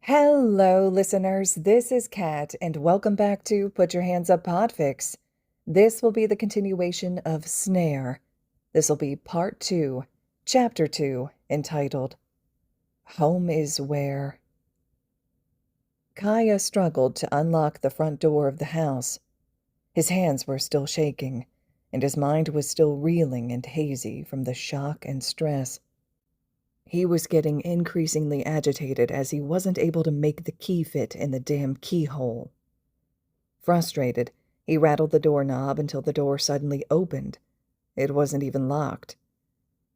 Hello, listeners. This is Kat, and welcome back to Put Your Hands Up Podfics. This will be the continuation of Snare. This will be Part 2, Chapter 2, entitled Home is Where. Kaeya struggled to unlock the front door of the house. His hands were still shaking, and his mind was still reeling and hazy from the shock and stress. He was getting increasingly agitated as he wasn't able to make the key fit in the damn keyhole. Frustrated, he rattled the doorknob until the door suddenly opened. It wasn't even locked.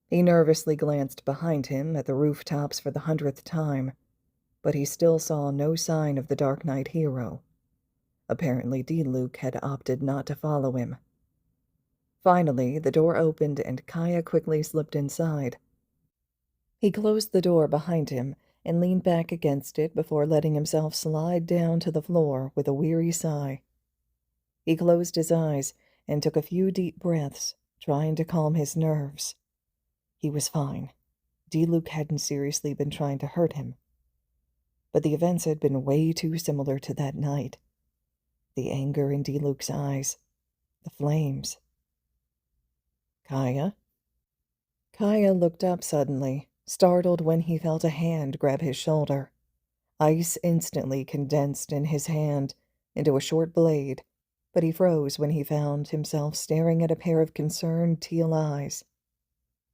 He nervously glanced behind him at the rooftops for the 100th time, but he still saw no sign of the Darknight Hero. Apparently Diluc had opted not to follow him. Finally, the door opened and Kaeya quickly slipped inside. He closed the door behind him and leaned back against it before letting himself slide down to the floor with a weary sigh. He closed his eyes and took a few deep breaths, trying to calm his nerves. He was fine. Diluc hadn't seriously been trying to hurt him. But the events had been way too similar to that night. The anger in Diluc's eyes. The flames. Kaeya? Kaeya looked up suddenly, startled when he felt a hand grab his shoulder. Ice instantly condensed in his hand into a short blade, but he froze when he found himself staring at a pair of concerned teal eyes.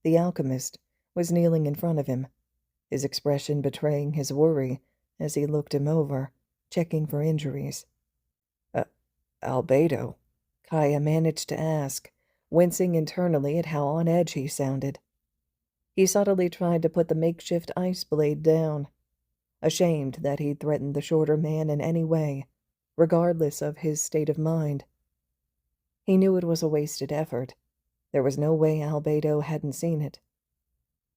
The alchemist was kneeling in front of him, his expression betraying his worry as he looked him over, checking for injuries. Albedo, Kaeya managed to ask, wincing internally at how on edge he sounded. He subtly tried to put the makeshift ice blade down, ashamed that he'd threatened the shorter man in any way, regardless of his state of mind. He knew it was a wasted effort. There was no way Albedo hadn't seen it.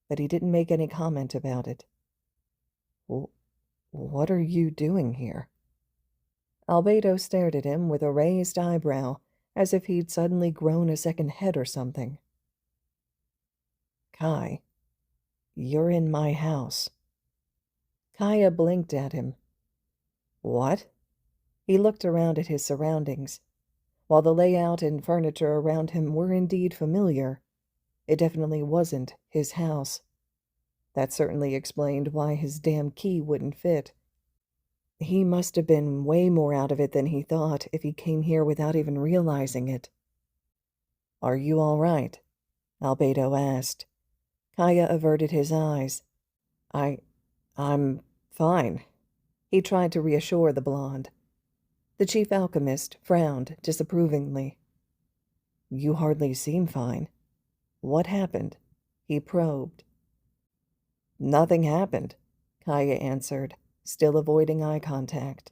But he didn't make any comment about it. What are you doing here? Albedo stared at him with a raised eyebrow, as if he'd suddenly grown a second head or something. Kai, you're in my house. Kaeya blinked at him. What? He looked around at his surroundings. While the layout and furniture around him were indeed familiar, it definitely wasn't his house. That certainly explained why his damn key wouldn't fit. He must have been way more out of it than he thought if he came here without even realizing it. Are you all right? Albedo asked. Kaeya averted his eyes. I'm fine. He tried to reassure the blonde. The chief alchemist frowned disapprovingly. You hardly seem fine. What happened? He probed. Nothing happened, Kaeya answered, still avoiding eye contact.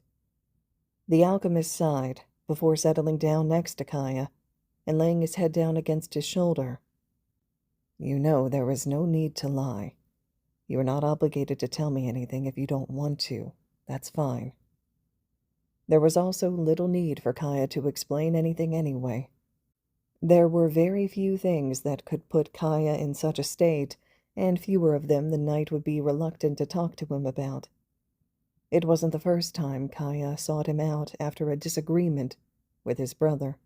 The alchemist sighed before settling down next to Kaeya and laying his head down against his shoulder. You know there is no need to lie. You are not obligated to tell me anything if you don't want to. That's fine. There was also little need for Kaeya to explain anything anyway. There were very few things that could put Kaeya in such a state, and fewer of them the knight would be reluctant to talk to him about. It wasn't the first time Kaeya sought him out after a disagreement with his brother.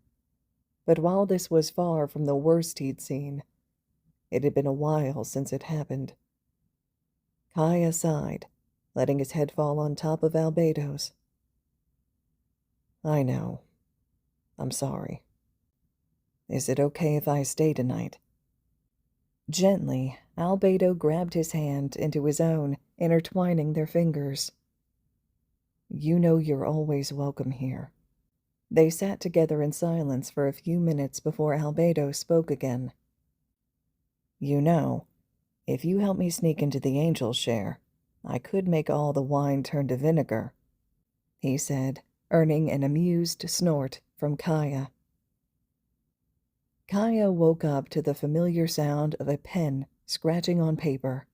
But while this was far from the worst he'd seen, it had been a while since it happened. Kaeya sighed, letting his head fall on top of Albedo's. I know. I'm sorry. Is it okay if I stay tonight? Gently, Albedo grabbed his hand into his own, intertwining their fingers. You know you're always welcome here. They sat together in silence for a few minutes before Albedo spoke again. You know, if you help me sneak into the angel's share, I could make all the wine turn to vinegar, he said, earning an amused snort from Kaeya. Kaeya woke up to the familiar sound of a pen scratching on paper.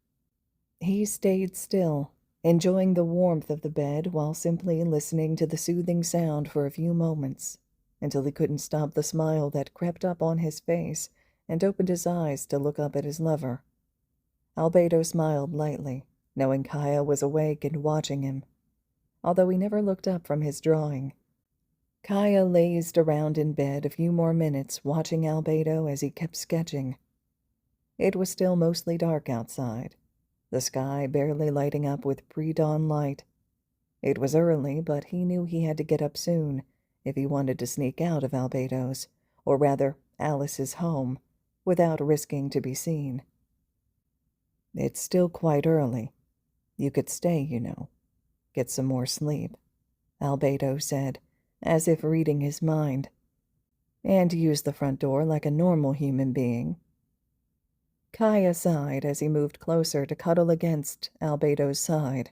He stayed still, enjoying the warmth of the bed while simply listening to the soothing sound for a few moments, until he couldn't stop the smile that crept up on his face and opened his eyes to look up at his lover. Albedo smiled lightly, knowing Kaeya was awake and watching him. although he never looked up from his drawing. Kaeya lazed around in bed a few more minutes, watching Albedo as he kept sketching. It was still mostly dark outside, the sky barely lighting up with pre-dawn light. It was early, but he knew he had to get up soon if he wanted to sneak out of Albedo's, or rather Alice's home, without risking to be seen. "It's still quite early. You could stay, you know. Get some more sleep," Albedo said, as if reading his mind. "And use the front door like a normal human being." Kaeya sighed as he moved closer to cuddle against Albedo's side.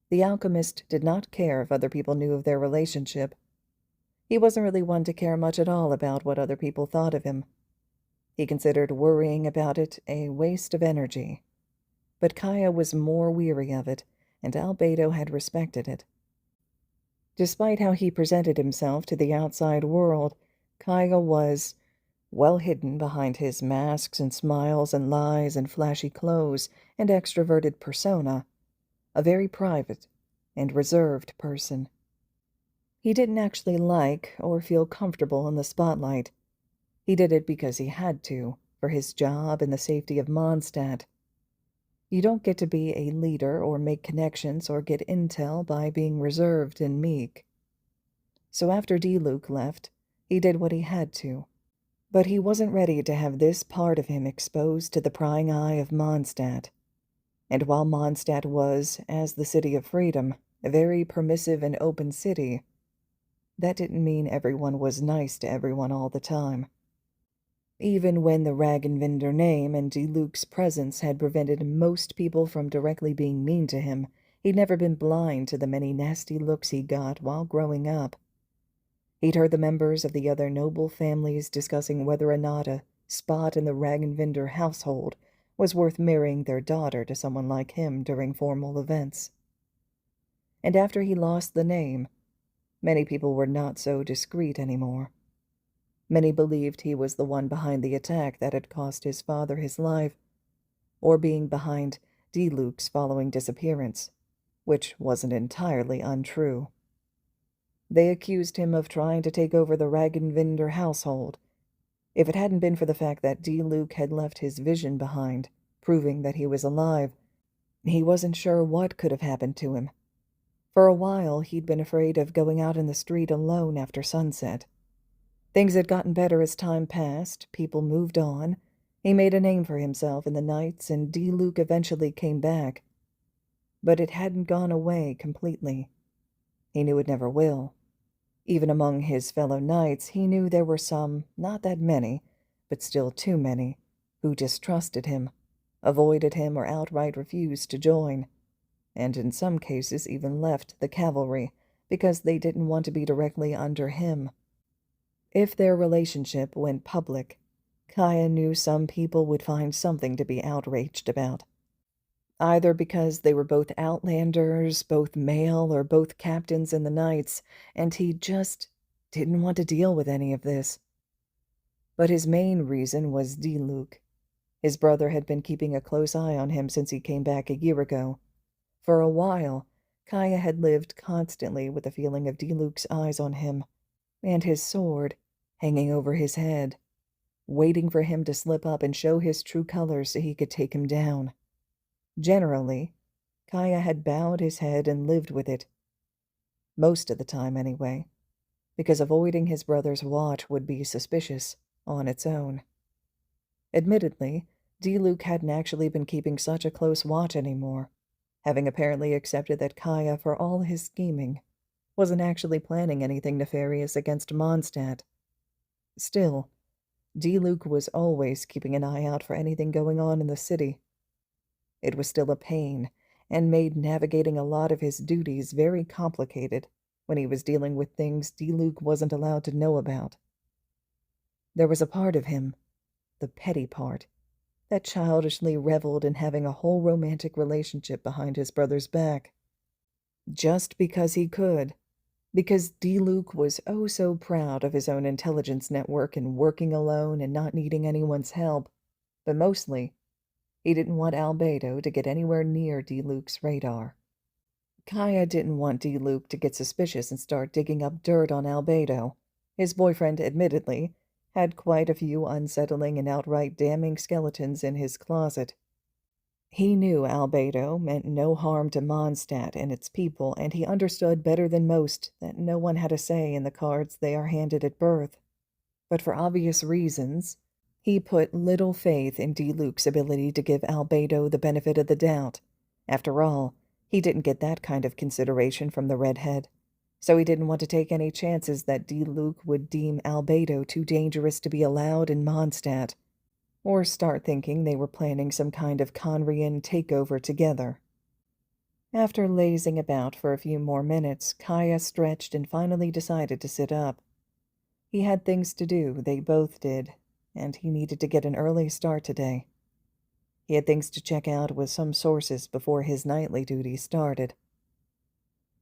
The alchemist did not care if other people knew of their relationship. He wasn't really one to care much at all about what other people thought of him. He considered worrying about it a waste of energy. But Kaeya was more weary of it, and Albedo had respected it. Despite how he presented himself to the outside world, Kaeya was well hidden behind his masks and smiles and lies and flashy clothes and extroverted persona, a very private and reserved person. He didn't actually like or feel comfortable in the spotlight. He did it because he had to, for his job and the safety of Mondstadt. You don't get to be a leader or make connections or get intel by being reserved and meek. So after Diluc left, he did what he had to. But he wasn't ready to have this part of him exposed to the prying eye of Mondstadt. And while Mondstadt was, as the City of Freedom, a very permissive and open city, that didn't mean everyone was nice to everyone all the time. Even when the Ragenvinder name and Diluc's presence had prevented most people from directly being mean to him, he'd never been blind to the many nasty looks he got while growing up. He'd heard the members of the other noble families discussing whether or not a spot in the Ragenvinder household was worth marrying their daughter to someone like him during formal events. And after he lost the name, many people were not so discreet anymore. Many believed he was the one behind the attack that had cost his father his life, or being behind Diluc's following disappearance, which wasn't entirely untrue. They accused him of trying to take over the Ragenvinder household. If it hadn't been for the fact that Diluc had left his vision behind, proving that he was alive, he wasn't sure what could have happened to him. For a while, he'd been afraid of going out in the street alone after sunset. Things had gotten better as time passed, people moved on, he made a name for himself in the nights, and Diluc eventually came back. But it hadn't gone away completely. He knew it never will. Even among his fellow knights, he knew there were some, not that many, but still too many, who distrusted him, avoided him, or outright refused to join, and in some cases even left the cavalry because they didn't want to be directly under him. If their relationship went public, Kaeya knew some people would find something to be outraged about. Either because they were both outlanders, both male, or both captains in the Knights, and he just didn't want to deal with any of this. But his main reason was Diluc. His brother had been keeping a close eye on him since he came back a year ago. For a while, Kaeya had lived constantly with the feeling of Diluc's eyes on him, and his sword hanging over his head, waiting for him to slip up and show his true colors so he could take him down. Generally, Kaeya had bowed his head and lived with it. Most of the time, anyway, because avoiding his brother's watch would be suspicious on its own. Admittedly, Diluc hadn't actually been keeping such a close watch anymore, having apparently accepted that Kaeya, for all his scheming, wasn't actually planning anything nefarious against Mondstadt. Still, Diluc was always keeping an eye out for anything going on in the city. It was still a pain, and made navigating a lot of his duties very complicated when he was dealing with things Diluc wasn't allowed to know about. There was a part of him, the petty part, that childishly reveled in having a whole romantic relationship behind his brother's back. Just because he could. Because Diluc was oh so proud of his own intelligence network and working alone and not needing anyone's help. But mostly, he didn't want Albedo to get anywhere near Diluc's radar. Kaeya didn't want Diluc to get suspicious and start digging up dirt on Albedo. His boyfriend, admittedly, had quite a few unsettling and outright damning skeletons in his closet. He knew Albedo meant no harm to Mondstadt and its people, and he understood better than most that no one had a say in the cards they are handed at birth. But for obvious reasons, he put little faith in Diluc's ability to give Albedo the benefit of the doubt. After all, he didn't get that kind of consideration from the redhead, so he didn't want to take any chances that Diluc would deem Albedo too dangerous to be allowed in Mondstadt, or start thinking they were planning some kind of Conrian takeover together. After lazing about for a few more minutes, Kaeya stretched and finally decided to sit up. He had things to do, they both did, and he needed to get an early start today. He had things to check out with some sources before his nightly duty started.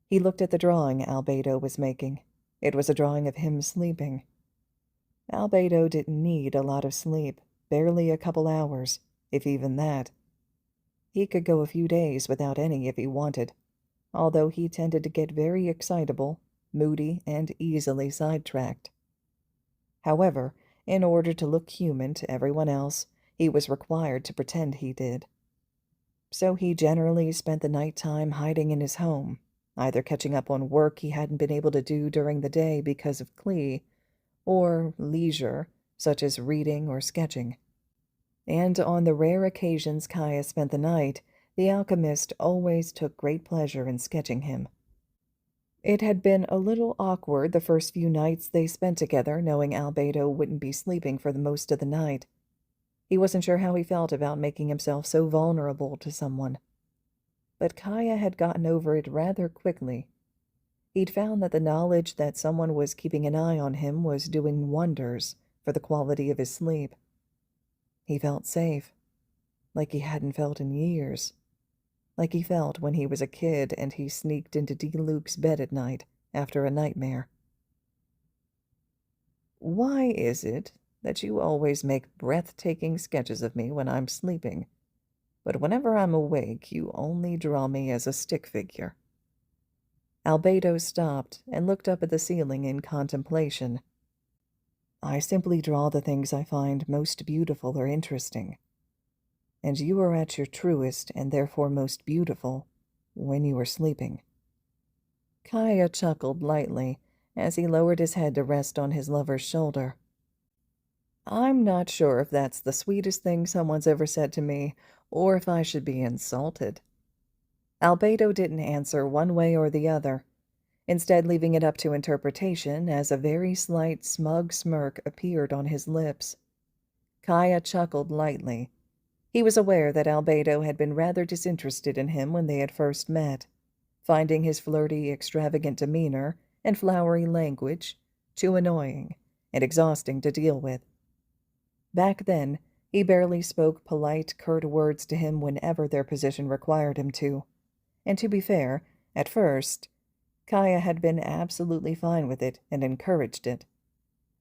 He looked at the drawing Albedo was making. It was a drawing of him sleeping. Albedo didn't need a lot of sleep, barely a couple hours, if even that. He could go a few days without any if he wanted, although he tended to get very excitable, moody, and easily sidetracked. However, in order to look human to everyone else, he was required to pretend he did. So he generally spent the night time hiding in his home, either catching up on work he hadn't been able to do during the day because of Klee, or leisure, such as reading or sketching. And on the rare occasions Kaeya spent the night, the alchemist always took great pleasure in sketching him. It had been a little awkward the first few nights they spent together, knowing Albedo wouldn't be sleeping for the most of the night. He wasn't sure how he felt about making himself so vulnerable to someone. But Kaeya had gotten over it rather quickly. He'd found that the knowledge that someone was keeping an eye on him was doing wonders for the quality of his sleep. He felt safe, like he hadn't felt in years. Like he felt when he was a kid and he sneaked into Diluc's bed at night after a nightmare. "Why is it that you always make breathtaking sketches of me when I'm sleeping, but whenever I'm awake you only draw me as a stick figure?" Albedo stopped and looked up at the ceiling in contemplation. "I simply draw the things I find most beautiful or interesting. And you are at your truest and therefore most beautiful when you are sleeping." Kaeya chuckled lightly as he lowered his head to rest on his lover's shoulder. "I'm not sure if that's the sweetest thing someone's ever said to me, or if I should be insulted." Albedo didn't answer one way or the other, instead leaving it up to interpretation as a very slight smug smirk appeared on his lips. Kaeya chuckled lightly. He was aware that Albedo had been rather disinterested in him when they had first met, finding his flirty, extravagant demeanor and flowery language too annoying and exhausting to deal with. Back then, he barely spoke polite, curt words to him whenever their position required him to. And to be fair, at first, Kaeya had been absolutely fine with it and encouraged it.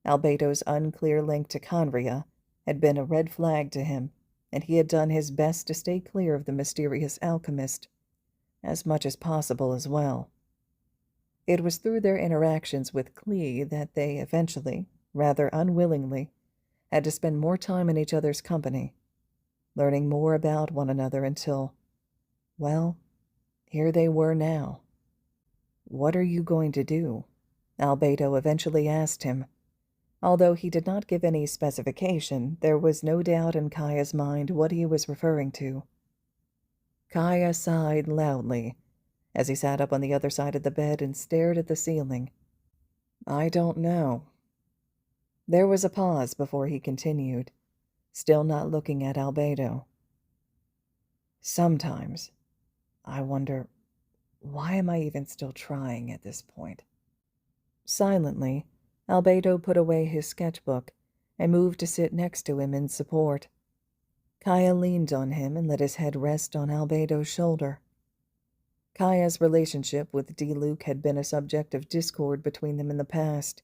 Albedo's unclear link to Conria had been a red flag to him, and he had done his best to stay clear of the mysterious alchemist, as much as possible as well. It was through their interactions with Klee that they eventually, rather unwillingly, had to spend more time in each other's company, learning more about one another until, well, here they were now. "What are you going to do?" Albedo eventually asked him. Although he did not give any specification, there was no doubt in Kaeya's mind what he was referring to. Kaeya sighed loudly as he sat up on the other side of the bed and stared at the ceiling. "I don't know." There was a pause before he continued, still not looking at Albedo. "Sometimes I wonder, why am I even still trying at this point?" Silently, Albedo put away his sketchbook and moved to sit next to him in support. Kaeya leaned on him and let his head rest on Albedo's shoulder. Kaeya's relationship with Diluc had been a subject of discord between them in the past.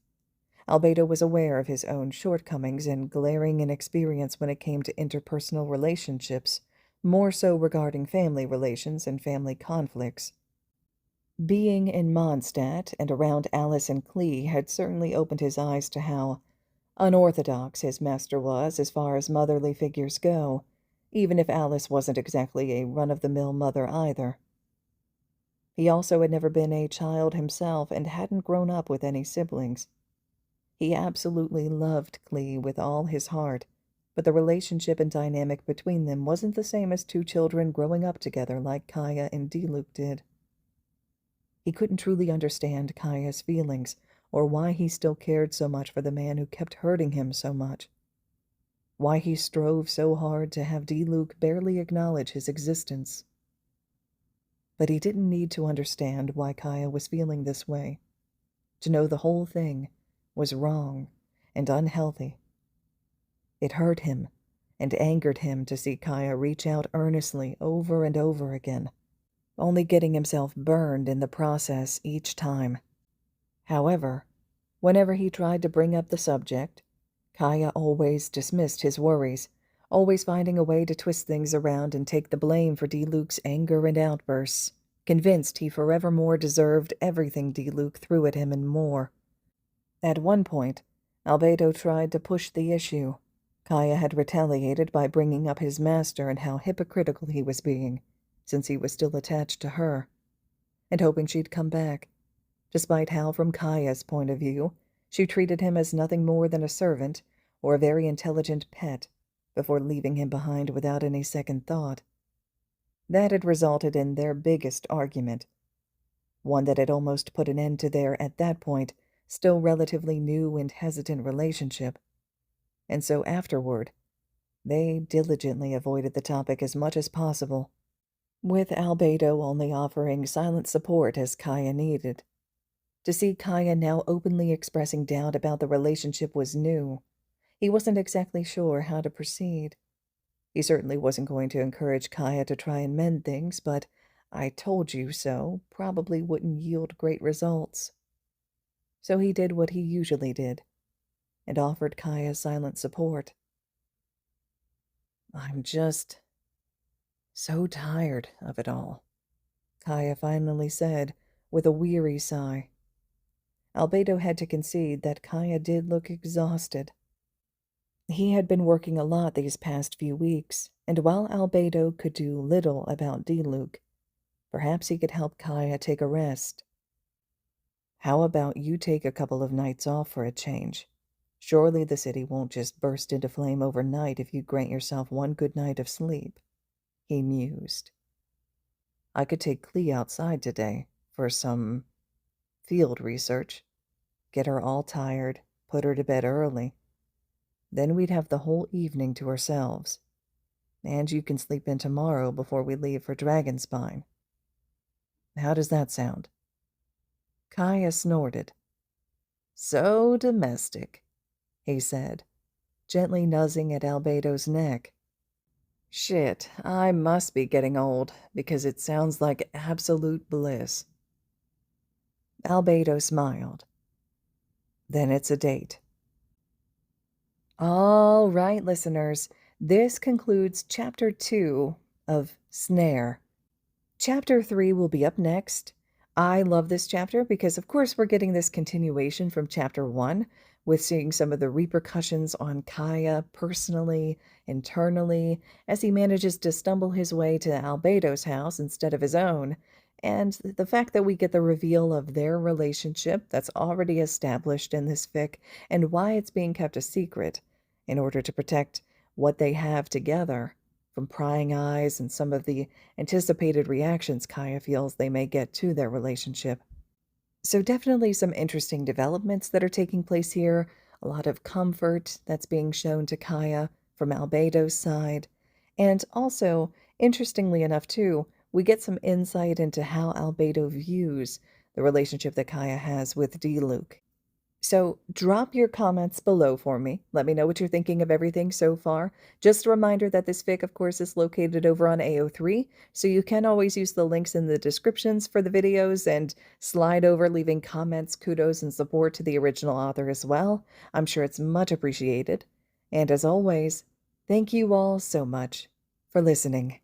Albedo was aware of his own shortcomings and glaring inexperience when it came to interpersonal relationships, more so regarding family relations and family conflicts. Being in Mondstadt and around Alice and Klee had certainly opened his eyes to how unorthodox his master was as far as motherly figures go, even if Alice wasn't exactly a run-of-the-mill mother either. He also had never been a child himself and hadn't grown up with any siblings. He absolutely loved Klee with all his heart, but the relationship and dynamic between them wasn't the same as two children growing up together like Kaeya and Diluc did. He couldn't truly understand Kaeya's feelings, or why he still cared so much for the man who kept hurting him so much. Why he strove so hard to have Diluc barely acknowledge his existence. But he didn't need to understand why Kaeya was feeling this way. To know the whole thing was wrong and unhealthy. It hurt him and angered him to see Kaeya reach out earnestly over and over again, only getting himself burned in the process each time. However, whenever he tried to bring up the subject, Kaeya always dismissed his worries, always finding a way to twist things around and take the blame for Diluc's anger and outbursts, convinced he forevermore deserved everything Diluc threw at him and more. At one point, Albedo tried to push the issue. Kaeya had retaliated by bringing up his master and how hypocritical he was being, since he was still attached to her, and hoping she'd come back, despite how, from Kaeya's point of view, she treated him as nothing more than a servant or a very intelligent pet before leaving him behind without any second thought. That had resulted in their biggest argument, one that had almost put an end to their, at that point, still relatively new and hesitant relationship. And so afterward, they diligently avoided the topic as much as possible, with Albedo only offering silent support as Kaeya needed. To see Kaeya now openly expressing doubt about the relationship was new. He wasn't exactly sure how to proceed. He certainly wasn't going to encourage Kaeya to try and mend things, but "I told you so" probably wouldn't yield great results. So he did what he usually did, and offered Kaeya silent support. "I'm just so tired of it all," Kaeya finally said, with a weary sigh. Albedo had to concede that Kaeya did look exhausted. He had been working a lot these past few weeks, and while Albedo could do little about Diluc, perhaps he could help Kaeya take a rest. "How about you take a couple of nights off for a change? Surely the city won't just burst into flame overnight if you grant yourself one good night of sleep," he mused. "I could take Klee outside today for some field research, get her all tired, put her to bed early. Then we'd have the whole evening to ourselves. And you can sleep in tomorrow before we leave for Dragonspine. How does that sound?" Kaeya snorted. "So domestic," he said, gently nuzzing at Albedo's neck. "Shit, I must be getting old, because it sounds like absolute bliss." Albedo smiled. "Then it's a date." All right, listeners, this concludes Chapter 2 of Snare. Chapter 3 will be up next. I love this chapter because, of course, we're getting this continuation from Chapter 1, with seeing some of the repercussions on Kaeya personally, internally, as he manages to stumble his way to Albedo's house instead of his own, and the fact that we get the reveal of their relationship that's already established in this fic, and why it's being kept a secret in order to protect what they have together from prying eyes and some of the anticipated reactions Kaeya feels they may get to their relationship. So definitely some interesting developments that are taking place here, a lot of comfort that's being shown to Kaeya from Albedo's side, and also, interestingly enough too, we get some insight into how Albedo views the relationship that Kaeya has with Diluc. So drop your comments below for me. Let me know what you're thinking of everything so far. Just a reminder that this fic, of course, is located over on AO3, so you can always use the links in the descriptions for the videos and slide over leaving comments, kudos, and support to the original author as well. I'm sure it's much appreciated. And as always, thank you all so much for listening.